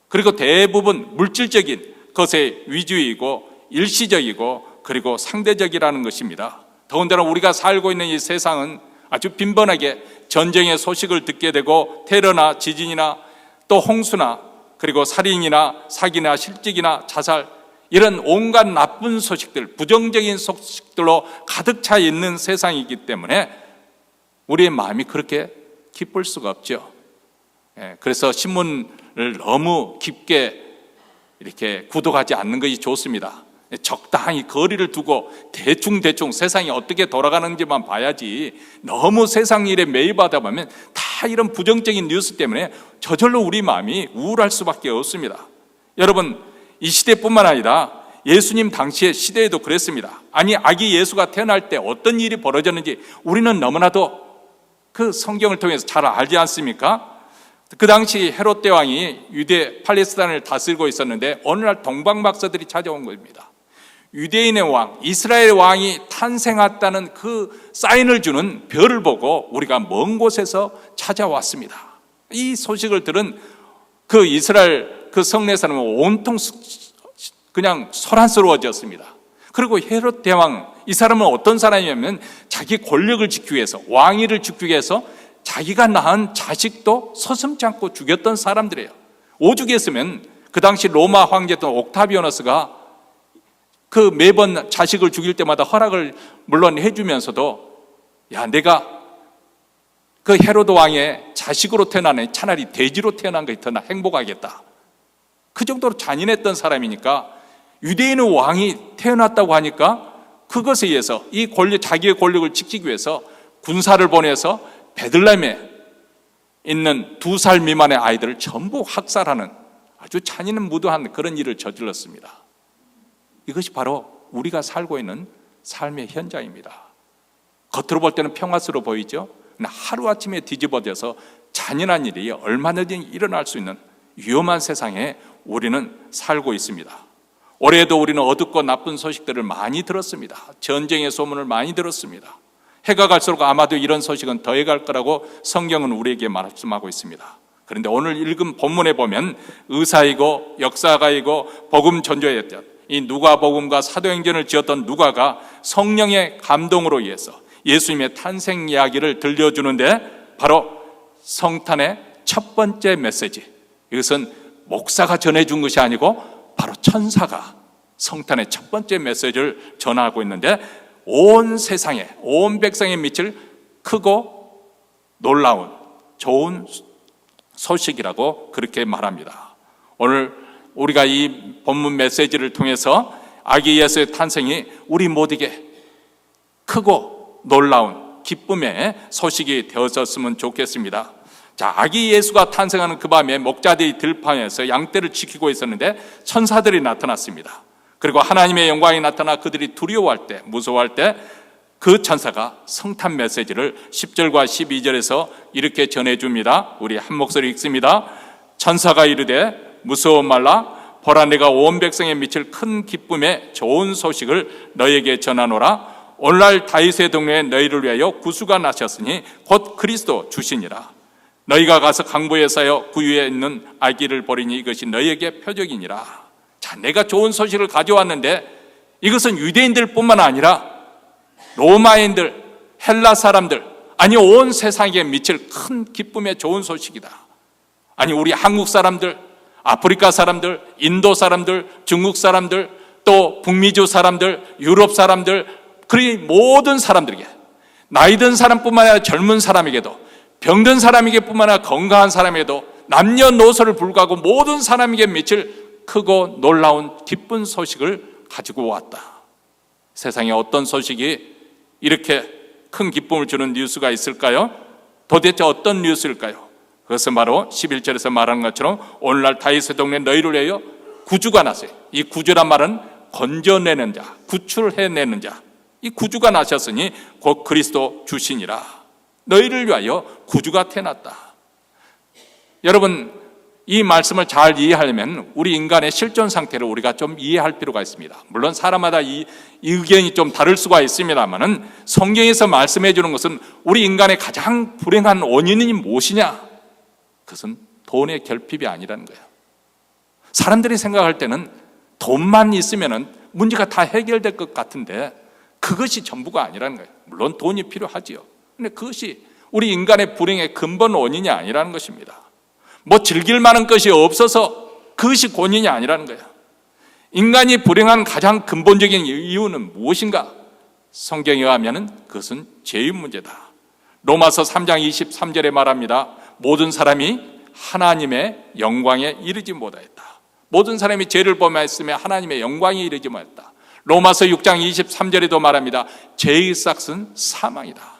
그리고 대부분 물질적인 것의 위주이고 일시적이고 그리고 상대적이라는 것입니다. 더군다나 우리가 살고 있는 이 세상은 아주 빈번하게 전쟁의 소식을 듣게 되고 테러나 지진이나 또 홍수나 그리고 살인이나 사기나 실직이나 자살, 이런 온갖 나쁜 소식들, 부정적인 소식들로 가득 차 있는 세상이기 때문에 우리의 마음이 그렇게 기쁠 수가 없죠. 그래서 신문을 너무 깊게 이렇게 구독하지 않는 것이 좋습니다. 적당히 거리를 두고 대충 세상이 어떻게 돌아가는지만 봐야지, 너무 세상 일에 매입하다 보면 다 이런 부정적인 뉴스 때문에 저절로 우리 마음이 우울할 수밖에 없습니다. 여러분, 이 시대뿐만 아니라 예수님 당시의 시대에도 그랬습니다. 아니, 아기 예수가 태어날 때 어떤 일이 벌어졌는지 우리는 너무나도 그 성경을 통해서 잘 알지 않습니까? 그 당시 헤롯 대왕이 유대 팔레스타인을 다스리고 있었는데 어느 날 동방박사들이 찾아온 겁니다. 유대인의 왕, 이스라엘 왕이 탄생했다는 그 사인을 주는 별을 보고 우리가 먼 곳에서 찾아왔습니다. 이 소식을 들은 그 이스라엘 그 성내 사람은 온통 그냥 소란스러워졌습니다. 그리고 헤롯 대왕, 이 사람은 어떤 사람이냐면 자기 권력을 지키기 위해서, 왕위를 지키기 위해서 자기가 낳은 자식도 서슴지 않고 죽였던 사람들이에요. 오죽했으면 그 당시 로마 황제였던 옥타비아누스가 그 매번 자식을 죽일 때마다 허락을 물론 해주면서도 야, 내가 그 헤로드 왕의 자식으로 태어나네, 차라리 돼지로 태어난 것이 더 행복하겠다. 그 정도로 잔인했던 사람이니까 유대인의 왕이 태어났다고 하니까 그것에 의해서 이 권력, 자기의 권력을 지키기 위해서 군사를 보내서 베들레헴에 있는 2살 미만의 아이들을 전부 학살하는 아주 잔인무도한 그런 일을 저질렀습니다. 이것이 바로 우리가 살고 있는 삶의 현장입니다. 겉으로 볼 때는 평화스러워 보이죠? 그러나 하루아침에 뒤집어져서 잔인한 일이 얼마든지 일어날 수 있는 위험한 세상에 우리는 살고 있습니다. 올해도 우리는 어둡고 나쁜 소식들을 많이 들었습니다. 전쟁의 소문을 많이 들었습니다. 해가 갈수록 아마도 이런 소식은 더해갈 거라고 성경은 우리에게 말씀하고 있습니다. 그런데 오늘 읽은 본문에 보면 의사이고 역사가이고 복음 전조였던 이 누가복음과 사도행전을 지었던 누가가 성령의 감동으로 인해서 예수님의 탄생 이야기를 들려주는데 바로 성탄의 첫 번째 메시지, 이것은 목사가 전해준 것이 아니고 바로 천사가 성탄의 첫 번째 메시지를 전하고 있는데 온 세상에, 온 백성에 미칠 크고 놀라운 좋은 소식이라고 그렇게 말합니다. 오늘 우리가 이 본문 메시지를 통해서 아기 예수의 탄생이 우리 모두에게 크고 놀라운 기쁨의 소식이 되었으면 좋겠습니다. 자, 아기 예수가 탄생하는 그 밤에 목자들이 들판에서 양떼를 지키고 있었는데 천사들이 나타났습니다. 그리고 하나님의 영광이 나타나 그들이 두려워할 때, 무서워할 때 그 천사가 성탄 메시지를 10절과 12절에서 이렇게 전해줍니다. 우리 한 목소리 읽습니다. 천사가 이르되 무서워 말라. 보라, 내가 온 백성에 미칠 큰 기쁨의 좋은 소식을 너에게 전하노라. 오늘날 다윗의 동네에 너희를 위하여 구수가 나셨으니 곧 그리스도 주시니라. 너희가 가서 강보에 쌓여 구유에 있는 아기를 보리니 이것이 너희에게 표적이니라. 자, 내가 좋은 소식을 가져왔는데 이것은 유대인들뿐만 아니라 로마인들, 헬라 사람들, 아니 온 세상에 미칠 큰 기쁨의 좋은 소식이다. 아니 우리 한국 사람들, 아프리카 사람들, 인도 사람들, 중국 사람들, 또 북미주 사람들, 유럽 사람들, 그리 모든 사람들에게, 나이 든 사람뿐만 아니라 젊은 사람에게도, 병든 사람에게 뿐만 아니라 건강한 사람에게도, 남녀노소를 불구하고 모든 사람에게 미칠 크고 놀라운 기쁜 소식을 가지고 왔다. 세상에 어떤 소식이 이렇게 큰 기쁨을 주는 뉴스가 있을까요? 도대체 어떤 뉴스일까요? 그것은 바로 11절에서 말하는 것처럼 오늘날 다윗의 동네 너희를 위하여 구주가 나세요. 이 구주란 말은 건져내는 자, 구출해내는 자, 이 구주가 나셨으니 곧 그리스도 주시니라. 너희를 위하여 구주가 태어났다. 여러분, 이 말씀을 잘 이해하려면 우리 인간의 실존 상태를 우리가 좀 이해할 필요가 있습니다. 물론 사람마다 이 의견이 좀 다를 수가 있습니다만은 성경에서 말씀해 주는 것은 우리 인간의 가장 불행한 원인이 무엇이냐? 그것은 돈의 결핍이 아니라는 거예요. 사람들이 생각할 때는 돈만 있으면은 문제가 다 해결될 것 같은데 그것이 전부가 아니라는 거예요. 물론 돈이 필요하지요. 근데 그것이 우리 인간의 불행의 근본 원인이 아니라는 것입니다. 뭐 즐길 만한 것이 없어서 그것이 본인이 아니라는 거예요. 인간이 불행한 가장 근본적인 이유는 무엇인가? 성경에 의하면 그것은 죄의 문제다. 로마서 3장 23절에 말합니다. 모든 사람이 하나님의 영광에 이르지 못하였다. 모든 사람이 죄를 범하였으며 하나님의 영광에 이르지 못했다. 로마서 6장 23절에도 말합니다. 죄의 삭은 사망이다.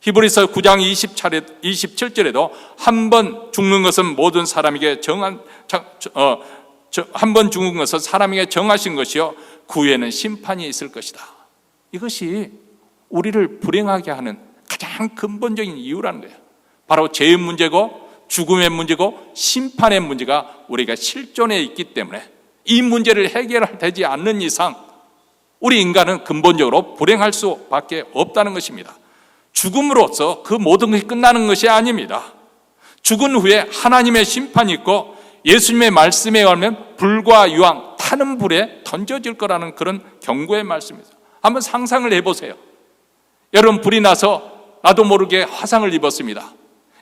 히브리서 9장 27절에도 한 번 죽는 것은 모든 사람에게 한 번 죽는 것은 사람에게 정하신 것이요 그 후에는 심판이 있을 것이다. 이것이 우리를 불행하게 하는 가장 근본적인 이유라는 거예요. 바로 죄의 문제고 죽음의 문제고 심판의 문제가 우리가 실존에 있기 때문에 이 문제를 해결되지 않는 이상 우리 인간은 근본적으로 불행할 수밖에 없다는 것입니다. 죽음으로써 그 모든 것이 끝나는 것이 아닙니다. 죽은 후에 하나님의 심판이 있고 예수님의 말씀에 의하면 불과 유황 타는 불에 던져질 거라는 그런 경고의 말씀입니다. 한번 상상을 해보세요. 여러분, 불이 나서 나도 모르게 화상을 입었습니다.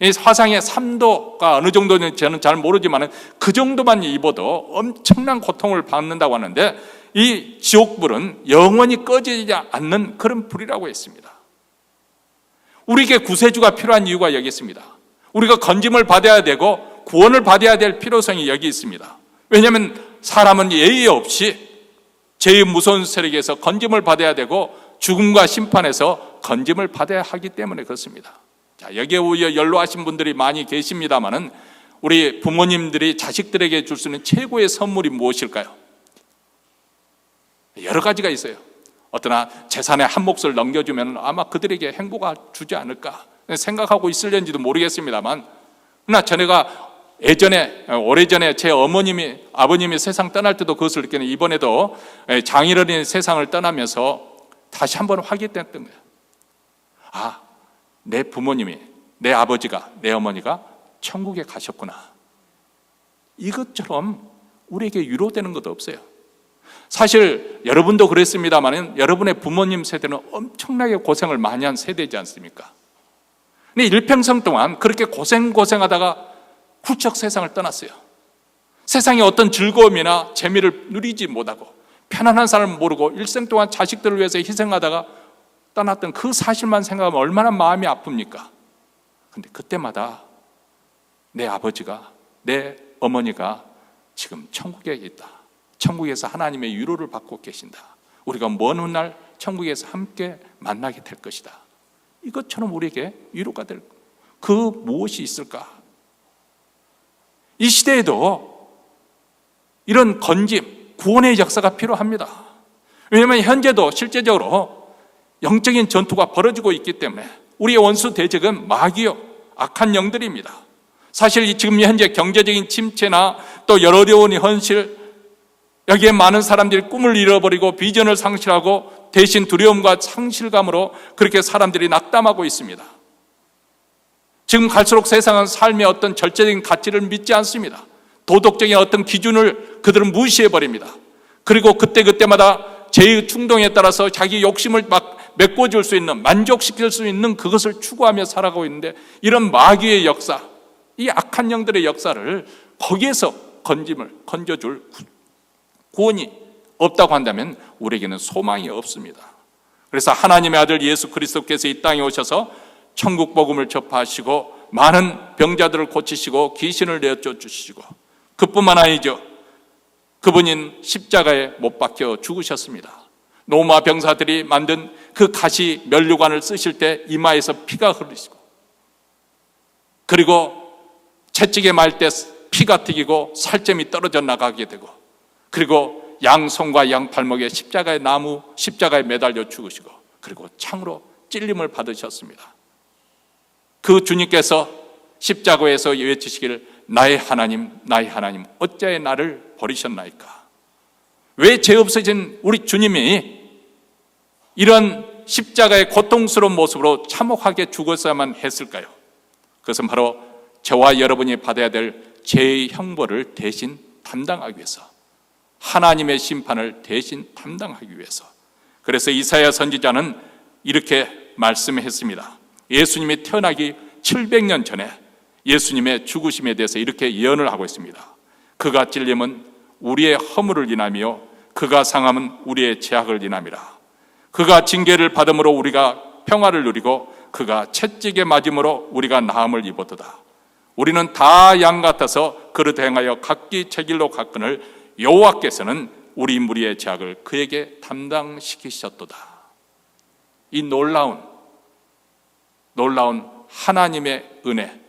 이 화상의 3도가 어느 정도인지 저는 잘 모르지만 그 정도만 입어도 엄청난 고통을 받는다고 하는데 이 지옥불은 영원히 꺼지지 않는 그런 불이라고 했습니다. 우리에게 구세주가 필요한 이유가 여기 있습니다. 우리가 건짐을 받아야 되고 구원을 받아야 될 필요성이 여기 있습니다. 왜냐하면 사람은 예의 없이 죄의 무서운 세력에서 건짐을 받아야 되고 죽음과 심판에서 건짐을 받아야 하기 때문에 그렇습니다. 자, 여기에 연로하신 분들이 많이 계십니다만은 우리 부모님들이 자식들에게 줄 수 있는 최고의 선물이 무엇일까요? 여러 가지가 있어요. 어떠나 재산의 한 몫을 넘겨주면 아마 그들에게 행복을 주지 않을까 생각하고 있을는지도 모르겠습니다만, 그러나 전에가 오래전에 제 아버님이 세상 떠날 때도 그것을 느끼는 이번에도 장인어른이 세상을 떠나면서 다시 한번 확인됐던 거예요. 아, 내 부모님이, 내 아버지가, 내 어머니가 천국에 가셨구나. 이것처럼 우리에게 위로되는 것도 없어요. 사실 여러분도 그랬습니다만 여러분의 부모님 세대는 엄청나게 고생을 많이 한 세대지 않습니까? 근데 일평생 동안 그렇게 고생하다가 훌쩍 세상을 떠났어요. 세상에 어떤 즐거움이나 재미를 누리지 못하고 편안한 삶을 모르고 일생 동안 자식들을 위해서 희생하다가 떠났던 그 사실만 생각하면 얼마나 마음이 아픕니까? 근데 그때마다 내 아버지가, 내 어머니가 지금 천국에 있다. 천국에서 하나님의 위로를 받고 계신다. 우리가 먼 훗날 천국에서 함께 만나게 될 것이다. 이것처럼 우리에게 위로가 될 그 무엇이 있을까? 이 시대에도 이런 건짐, 구원의 역사가 필요합니다. 왜냐하면 현재도 실제적으로 영적인 전투가 벌어지고 있기 때문에 우리의 원수 대적은 마귀요, 악한 영들입니다. 사실 지금 현재 경제적인 침체나 또 여러 어려운 현실, 여기에 많은 사람들이 꿈을 잃어버리고 비전을 상실하고 대신 두려움과 상실감으로 그렇게 사람들이 낙담하고 있습니다. 지금 갈수록 세상은 삶의 어떤 절대적인 가치를 믿지 않습니다. 도덕적인 어떤 기준을 그들은 무시해버립니다. 그리고 그때마다 죄의 충동에 따라서 자기 욕심을 막 메꿔줄 수 있는, 만족시킬 수 있는 그것을 추구하며 살아가고 있는데, 이런 마귀의 역사, 이 악한 영들의 역사를 거기에서 건져줄 구원이 없다고 한다면 우리에게는 소망이 없습니다. 그래서 하나님의 아들 예수 그리스도께서 이 땅에 오셔서 천국 복음을 접하시고 많은 병자들을 고치시고 귀신을 내어쫓 주시고, 그뿐만 아니죠, 그분인 십자가에 못 박혀 죽으셨습니다. 로마 병사들이 만든 그 가시 면류관을 쓰실 때 이마에서 피가 흐르시고, 그리고 채찍에 말 때 피가 튀기고 살점이 떨어져 나가게 되고, 그리고 양 손과 양 발목에 십자가에 매달려 죽으시고, 그리고 창으로 찔림을 받으셨습니다. 그 주님께서 십자가에서 외치시기를 나의 하나님, 나의 하나님, 어찌하여 나를 버리셨나이까? 왜 죄 없어진 우리 주님이 이런 십자가의 고통스러운 모습으로 참혹하게 죽었어야만 했을까요? 그것은 바로 저와 여러분이 받아야 될 죄의 형벌을 대신 담당하기 위해서, 하나님의 심판을 대신 담당하기 위해서. 그래서 이사야 선지자는 이렇게 말씀했습니다. 예수님이 태어나기 700년 전에 예수님의 죽으심에 대해서 이렇게 예언을 하고 있습니다. 그가 찔림은 우리의 허물을 인하며 그가 상함은 우리의 죄악을 인함이라. 그가 징계를 받음으로 우리가 평화를 누리고 그가 채찍에 맞음으로 우리가 나음을 입었도다. 우리는 다 양 같아서 그릇 행하여 각기 제 길로 갔거늘 여호와께서는 우리 무리의 죄악을 그에게 담당시키셨도다. 이 놀라운 하나님의 은혜,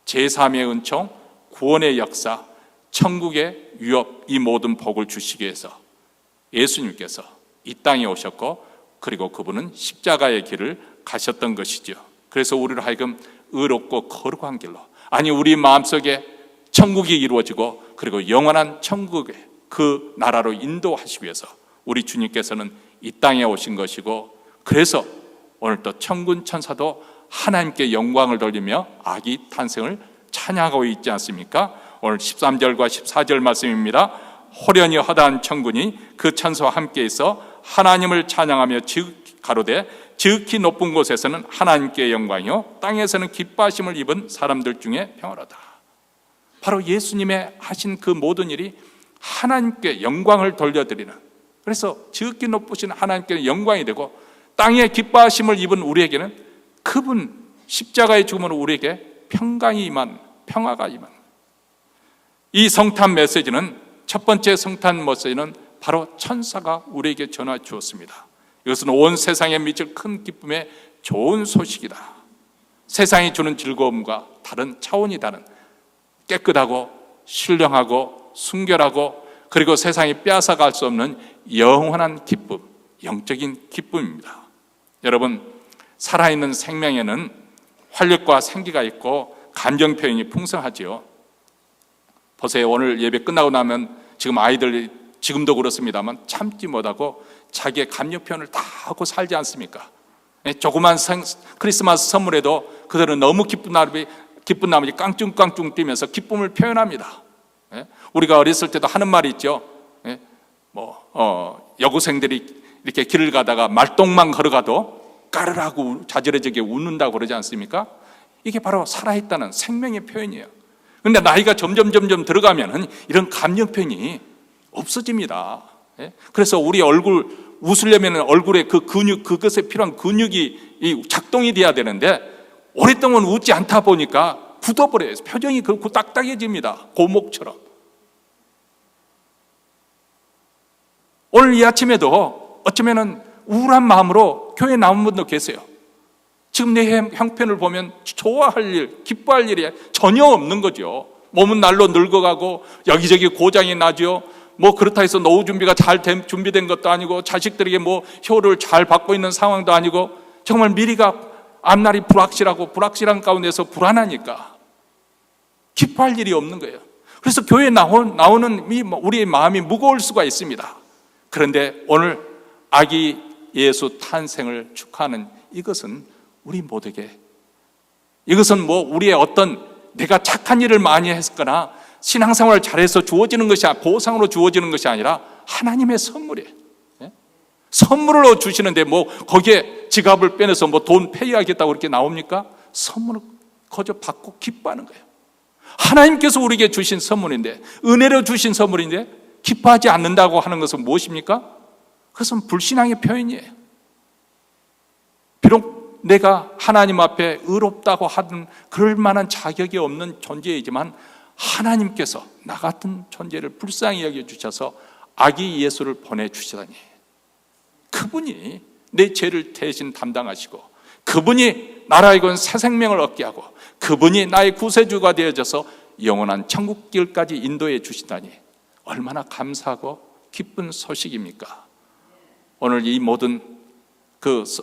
제3의 은총, 구원의 역사, 천국의 유업, 이 모든 복을 주시기 위해서 예수님께서 이 땅에 오셨고, 그리고 그분은 십자가의 길을 가셨던 것이죠. 그래서 우리를 하여금 의롭고 거룩한 길로, 아니 우리 마음속에 천국이 이루어지고 그리고 영원한 천국의 그 나라로 인도하시기 위해서 우리 주님께서는 이 땅에 오신 것이고, 그래서 오늘 또 천군 천사도 하나님께 영광을 돌리며 아기 탄생을 찬양하고 있지 않습니까? 오늘 13절과 14절 말씀입니다. 호련히 허다한 천군이 그 천사와 함께 있어 하나님을 찬양하며 가로되 지극히 높은 곳에서는 하나님께 영광이요 땅에서는 기뻐하심을 입은 사람들 중에 평화로다. 바로 예수님의 하신 그 모든 일이 하나님께 영광을 돌려드리는, 그래서 지극히 높으신 하나님께 영광이 되고 땅에 기뻐하심을 입은 우리에게는 그분 십자가의 죽음으로 우리에게 평강이 임한, 평화가 임한, 이 성탄 메시지는, 첫 번째 성탄 메시지는 바로 천사가 우리에게 전해 주었습니다. 이것은 온 세상에 미칠 큰 기쁨의 좋은 소식이다. 세상이 주는 즐거움과 다른 차원이 다른 깨끗하고 신령하고 순결하고 그리고 세상이 빼앗아갈 수 없는 영원한 기쁨, 영적인 기쁨입니다. 여러분, 살아있는 생명에는 활력과 생기가 있고 감정 표현이 풍성하지요. 보세요. 오늘 예배 끝나고 나면 지금 아이들이 지금도 그렇습니다만 참지 못하고 자기의 감정 표현을 다 하고 살지 않습니까? 조그만 크리스마스 선물에도 그들은 너무 기쁜 나머지 깡충깡충 뛰면서 기쁨을 표현합니다. 우리가 어렸을 때도 하는 말이 있죠. 여고생들이 이렇게 길을 가다가 말똥만 걸어가도 까르르하고 자지러지게 웃는다고 그러지 않습니까? 이게 바로 살아있다는 생명의 표현이에요. 그런데 나이가 점점 들어가면은 이런 감정 표현이 없어집니다. 그래서 우리 얼굴 웃으려면 얼굴에 그 근육, 그것에 필요한 근육이 작동이 돼야 되는데 오랫동안 웃지 않다 보니까 굳어버려요. 표정이 그렇고 딱딱해집니다. 고목처럼. 오늘 이 아침에도 어쩌면은 우울한 마음으로 교회에 나온 분도 계세요. 지금 내 형편을 보면 좋아할 일, 기뻐할 일이 전혀 없는 거죠. 몸은 날로 늙어가고 여기저기 고장이 나죠. 뭐 그렇다 해서 노후 준비가 잘 준비된 것도 아니고 자식들에게 뭐 효를 잘 받고 있는 상황도 아니고 정말 미래가 앞날이 불확실하고 불확실한 가운데서 불안하니까 기뻐할 일이 없는 거예요. 그래서 교회에 나오는 우리의 마음이 무거울 수가 있습니다. 그런데 오늘 아기 예수 탄생을 축하하는 이것은 우리 모두에게, 이것은 뭐 우리의 어떤 내가 착한 일을 많이 했거나 신앙생활을 잘해서 주어지는 것이, 보상으로 주어지는 것이 아니라 하나님의 선물이에요. 선물로 주시는데 뭐 거기에 지갑을 빼내서 뭐 돈 페이하겠다고 그렇게 나옵니까? 선물을 거저 받고 기뻐하는 거예요. 하나님께서 우리에게 주신 선물인데, 은혜로 주신 선물인데 기뻐하지 않는다고 하는 것은 무엇입니까? 그것은 불신앙의 표현이에요. 비록 내가 하나님 앞에 의롭다고 하든 그럴 만한 자격이 없는 존재이지만 하나님께서 나 같은 존재를 불쌍히 여겨주셔서 아기 예수를 보내주시다니, 그분이 내 죄를 대신 담당하시고 그분이 나라이건 새 생명을 얻게 하고 그분이 나의 구세주가 되어져서 영원한 천국길까지 인도해 주시다니 얼마나 감사하고 기쁜 소식입니까? 오늘 이 모든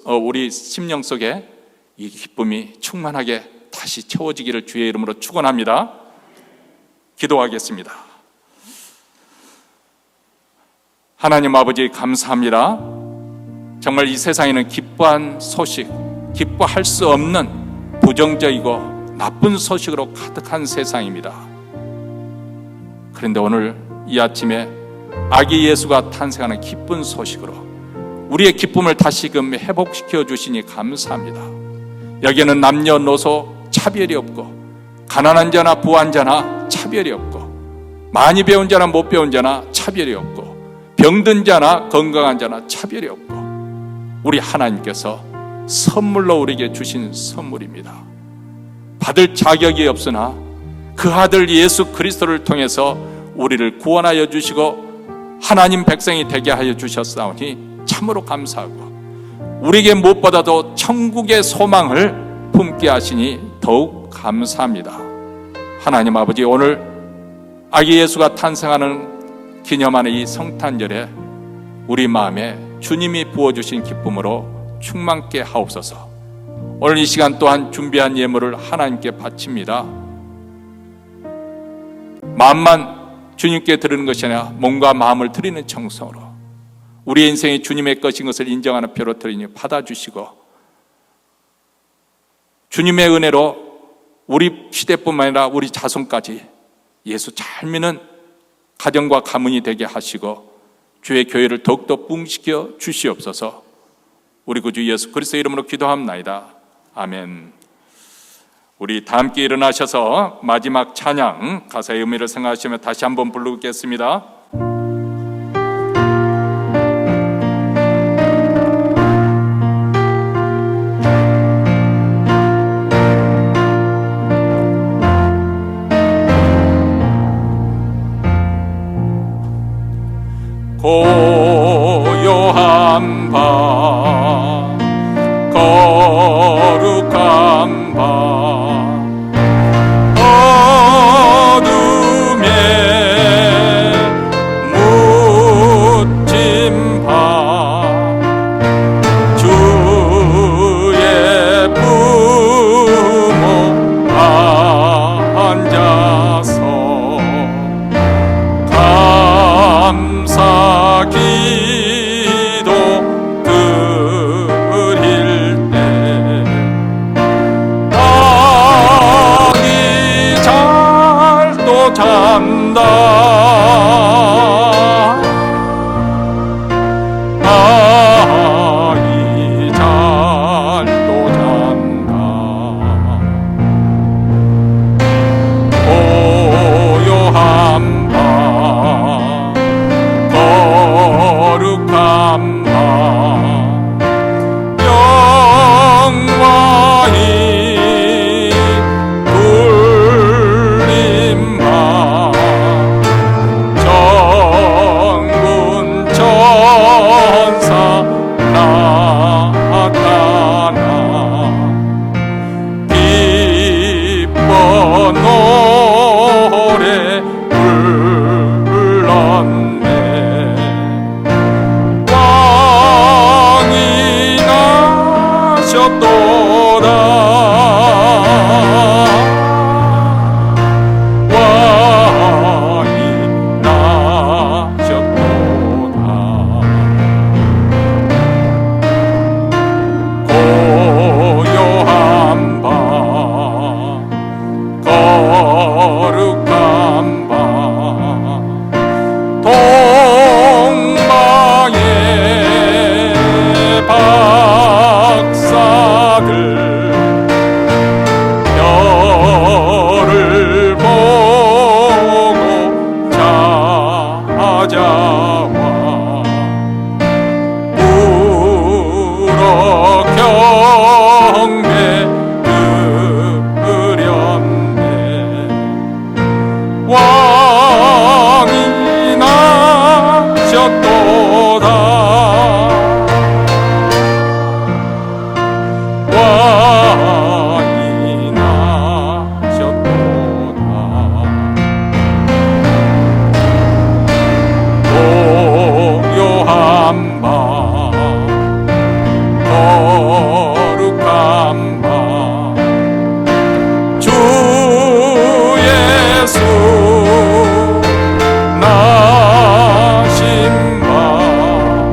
우리 심령 속에 이 기쁨이 충만하게 다시 채워지기를 주의 이름으로 축원합니다. 기도하겠습니다. 하나님 아버지 감사합니다. 정말 이 세상에는 기뻐한 소식, 기뻐할 수 없는 부정적이고 나쁜 소식으로 가득한 세상입니다. 그런데 오늘 이 아침에 아기 예수가 탄생하는 기쁜 소식으로 우리의 기쁨을 다시금 회복시켜 주시니 감사합니다. 여기에는 남녀노소 차별이 없고 가난한 자나 부한 자나 차별이 없고 많이 배운 자나 못 배운 자나 차별이 없고 병든 자나 건강한 자나 차별이 없고 우리 하나님께서 선물로 우리에게 주신 선물입니다. 받을 자격이 없으나 그 아들 예수 그리스도를 통해서 우리를 구원하여 주시고 하나님 백성이 되게 하여 주셨사오니 참으로 감사하고 우리에게 무엇보다도 천국의 소망을 품게 하시니 더욱 감사합니다. 하나님 아버지, 오늘 아기 예수가 탄생하는 기념하는 이 성탄절에 우리 마음에 주님이 부어주신 기쁨으로 충만케 하옵소서. 오늘 이 시간 또한 준비한 예물을 하나님께 바칩니다. 마음만 주님께 드리는 것이 아니라 몸과 마음을 드리는 정성으로 우리 인생이 주님의 것인 것을 인정하는 표로 드리니 받아주시고 주님의 은혜로 우리 시대뿐만 아니라 우리 자손까지 예수 잘 믿는 가정과 가문이 되게 하시고 주의 교회를 더욱더 부흥시켜 주시옵소서. 우리 구주 예수 그리스도 이름으로 기도합나이다. 아멘. 우리 다 함께 일어나셔서 마지막 찬양 가사의 의미를 생각하시며 다시 한번 부르겠습니다. 고요한 밤 거룩한 밤 어둠에 묻힌 밤 주의 부모 앉아서 감사 기도 자와 불어 경배 드렸네. 왕이 나셨도다. 왕이 나셨도다. 고요한 밤 거룩한 밤 주 예수 나신 밤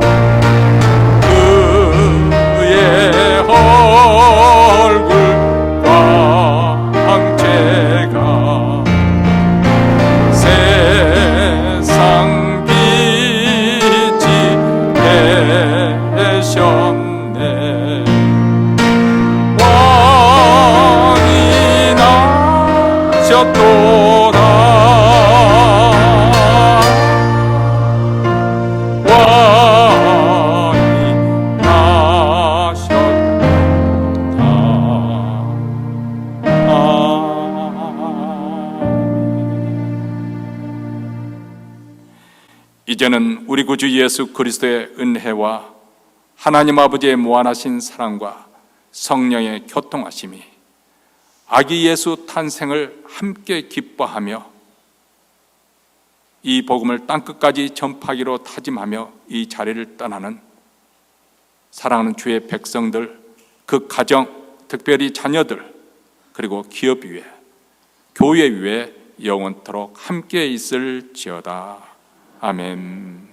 그의 얼굴과 황제가 세상 빛이 되셨네. 왕이 나셨도다. 왕이 나셨다. 이제는 우리 구주 예수 그리스도의 은혜와 하나님 아버지의 무한하신 사랑과 성령의 교통하심이 아기 예수 탄생을 함께 기뻐하며 이 복음을 땅끝까지 전파하기로 다짐하며 이 자리를 떠나는 사랑하는 주의 백성들, 그 가정, 특별히 자녀들, 그리고 기업 위에, 교회 위에 영원토록 함께 있을지어다. 아멘.